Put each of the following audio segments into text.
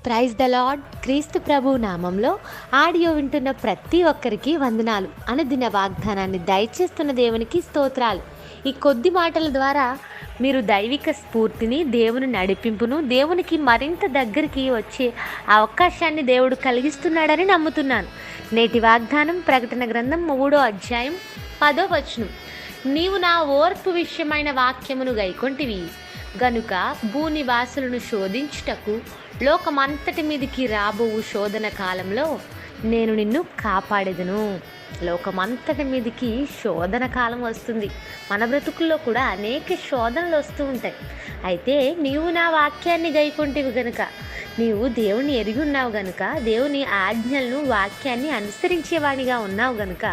Praise the lord. క్రీస్తు ప్రభు నామంలో audio వింటున్న ప్రతి ఒక్కరికి వందనాలు. అనుదిన వాగ్దానాన్ని దయచేస్తున్న దేవునికి స్తోత్రాలు. ఈ కొద్ది మాటల ద్వారా మీరు దైవిక స్ఫూర్తిని, దేవుని నడిపింపును, దేవునికి మరింత దగ్గరికి వచ్చే అవకాశాన్ని దేవుడు కలిగిస్తున్నాడని నమ్ముతున్నాను. నేటి వాగ్దానం ప్రకటన గ్రంథం 3వ అధ్యాయం 10వ వచనం. నీవు నా ఓర్పు విషయమైన వాక్యమును గైకొంటివి గనుక భూనివాసులను శోధించుటకు లోకమంతటి మీదికి రాబోవు శోధన కాలంలో నేను నిన్ను కాపాడేదను. లోకమంతటి మీదికి శోధన కాలం వస్తుంది. మన బ్రతుకుల్లో కూడా అనేక శోధనలు వస్తూ ఉంటాయి. అయితే నీవు నా వాక్యాన్ని గైకొంటివి గనుక, నీవు దేవుని ఎరిగి ఉన్నావు గనుక, దేవుని ఆజ్ఞలను వాక్యాన్ని అనుసరించేవాడిగా ఉన్నావు గనుక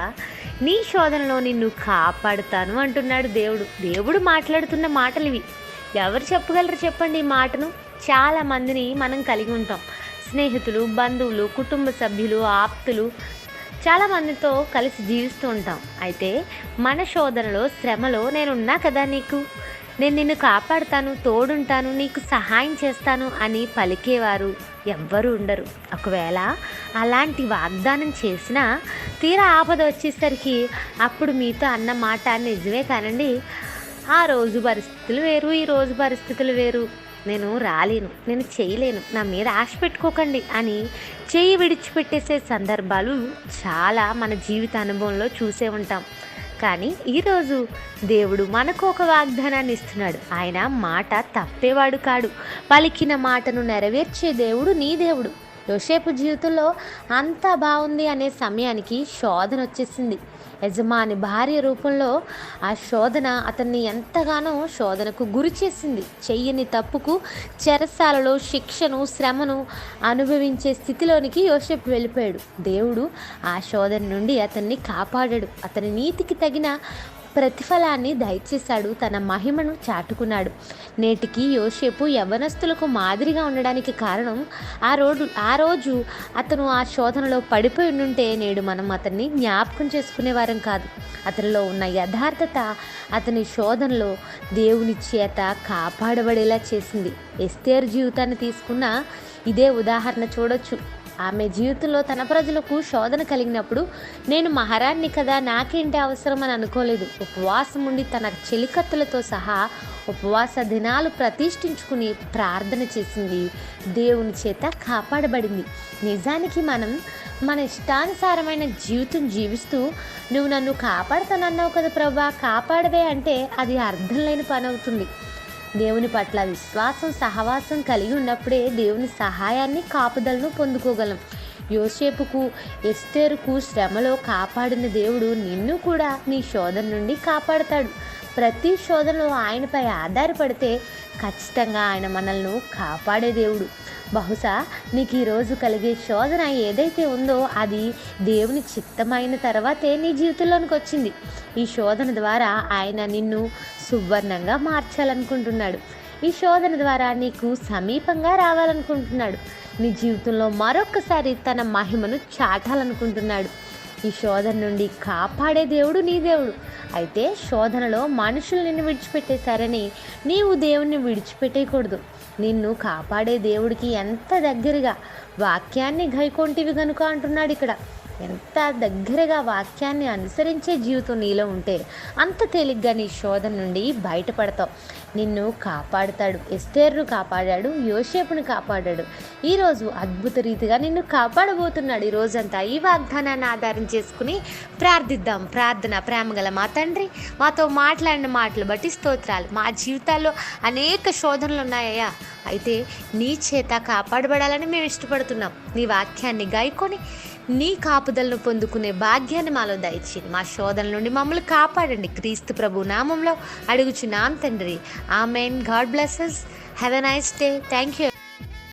నీ శోధనలో నిన్ను కాపాడుతాను అంటున్నాడు దేవుడు. దేవుడు మాట్లాడుతున్న మాటలు ఇవి. ఎవరు చెప్పగలరు చెప్పండి ఈ మాటను? చాలా మందిని మనం కలిగి ఉంటాం. స్నేహితులు, బంధువులు, కుటుంబ సభ్యులు, ఆప్తులు, చాలామందితో కలిసి జీవిస్తూ ఉంటాం. అయితే మన శోధనలో, శ్రమలో నేనున్నా కదా నీకు, నేను నిన్ను కాపాడుతాను, తోడుంటాను, నీకు సహాయం చేస్తాను అని పలికేవారు ఎవ్వరూ ఉండరు. ఒకవేళ అలాంటి వాగ్దానం చేసినా తీరా ఆపద వచ్చేసరికి అప్పుడు మీతో అన్న మాట నిజమే కానండి, ఆ రోజు పరిస్థితులు వేరు, ఈ రోజు పరిస్థితులు వేరు, నేను రాలేను, నేను చేయలేను, నా మీద ఆశ పెట్టుకోకండి అని చేయి విడిచిపెట్టేసే సందర్భాలు చాలా మన జీవిత అనుభవంలో చూసే ఉంటాం. కానీ ఈరోజు దేవుడు మనకు ఒక వాగ్దానాన్ని ఇస్తున్నాడు. ఆయన మాట తప్పేవాడు కాడు. పలికిన మాటను నెరవేర్చే దేవుడు నీ దేవుడు. యోసేపు జీవితంలో అంతా బాగుంది అనే సమయానికి శోధన వచ్చేసింది. యజమాని భార్య రూపంలో ఆ శోధన అతన్ని ఎంతగానో శోధనకు గురి చేసింది. చెయ్యని తప్పుకు చెరసాలలో శిక్షను, శ్రమను అనుభవించే స్థితిలోనికి యోసేపు వెళ్ళిపోయాడు. దేవుడు ఆ శోధన నుండి అతన్ని కాపాడాడు. అతని నీతికి తగిన ప్రతిఫలాన్ని దయచేశాడు. తన మహిమను చాటుకున్నాడు. నేటికి యోసేపు యవ్వనస్తులకు మాదిరిగా ఉండడానికి కారణం ఆ రోజు అతను ఆ శోధనలో పడిపోయి ఉంటే నేడు మనం అతన్ని జ్ఞాపకం చేసుకునేవారం కాదు. అతనిలో ఉన్న యథార్థత అతని శోధనలో దేవుని చేత కాపాడబడేలా చేసింది. ఎస్తేరు జీవితాన్ని తీసుకున్న ఇదే ఉదాహరణ చూడొచ్చు. ఆమె జీవితంలో తన ప్రజలకు శోధన కలిగినప్పుడు నేను మహారాణి కదా, నాకేంటి అవసరం అని అనుకోలేదు. ఉపవాసం ఉండి తన చెలికత్తులతో సహా ఉపవాస దినాలు ప్రతిష్ఠించుకుని ప్రార్థన చేసింది. దేవుని చేత కాపాడబడింది. నిజానికి మనం మన ఇష్టానుసారమైన జీవితం జీవిస్తూ నువ్వు నన్ను కాపాడుతానన్నావు కదా ప్రభా, కాపాడవే అంటే అది అర్థం లేని పని అవుతుంది. దేవుని పట్ల విశ్వాసం, సహవాసం కలిగి ఉన్నప్పుడే దేవుని సహాయాన్ని, కాపుదలను పొందుకోగలం. యోసేపుకు, ఎస్తేరుకు శ్రమలో కాపాడిన దేవుడు నిన్ను కూడా నీ శోధన నుండి కాపాడుతాడు. ప్రతి శోధనలో ఆయనపై ఆధారపడితే ఖచ్చితంగా ఆయన మనల్ని కాపాడే దేవుడు. బహుశా నీకు ఈరోజు కలిగే శోధన ఏదైతే ఉందో అది దేవుని చిత్తమైన తర్వాతే నీ జీవితంలోనికి వచ్చింది. ఈ శోధన ద్వారా ఆయన నిన్ను సువర్ణంగా మార్చాలనుకుంటున్నాడు. ఈ శోధన ద్వారా నీకు సమీపంగా రావాలనుకుంటున్నాడు. నీ జీవితంలో మరొకసారి తన మహిమను చాటాలనుకుంటున్నాడు. ఈ శోధన నుండి కాపాడే దేవుడు నీ దేవుడు. అయితే శోధనలో మనుషులు నిన్ను విడిచిపెట్టేశారని నీవు దేవుణ్ణి విడిచిపెట్టేయకూడదు. నిన్ను కాపాడే దేవుడికి ఎంత దగ్గరగా వాక్యాన్ని గైకొంటివి గనుక అంటున్నాడు ఇక్కడ. ఎంత దగ్గరగా వాక్యాన్ని అనుసరించే జీవితం నీలో ఉంటే అంత తేలిగ్గా నీ శోధన నుండి బయటపడతావు. నిన్ను కాపాడుతాడు. ఎస్తేరును కాపాడాడు, యోసేపును కాపాడాడు. ఈరోజు అద్భుత రీతిగా నిన్ను కాపాడబోతున్నాడు. ఈ రోజంతా ఈ వాగ్దానాన్ని ఆధారం చేసుకుని ప్రార్థిద్దాం. ప్రార్థన. ప్రేమగల మా తండ్రి, మాతో మాట్లాడిన మాటలు బట్టి స్తోత్రాలు. మా జీవితాల్లో అనేక శోధనలు ఉన్నాయ్యా, అయితే నీ చేత కాపాడబడాలని మేము ఇష్టపడుతున్నాం. నీ వాక్యాన్ని గాయకొని నీ కాపుదలను పొందుకునే భాగ్యాన్ని మాలో దయచేయండి. మా శోధనల నుండి మమ్మల్ని కాపాడండి. క్రీస్తు ప్రభు నామంలో అడుగుచున్నాం తండ్రి. Amen. God bless us. Have a nice day. Thank you.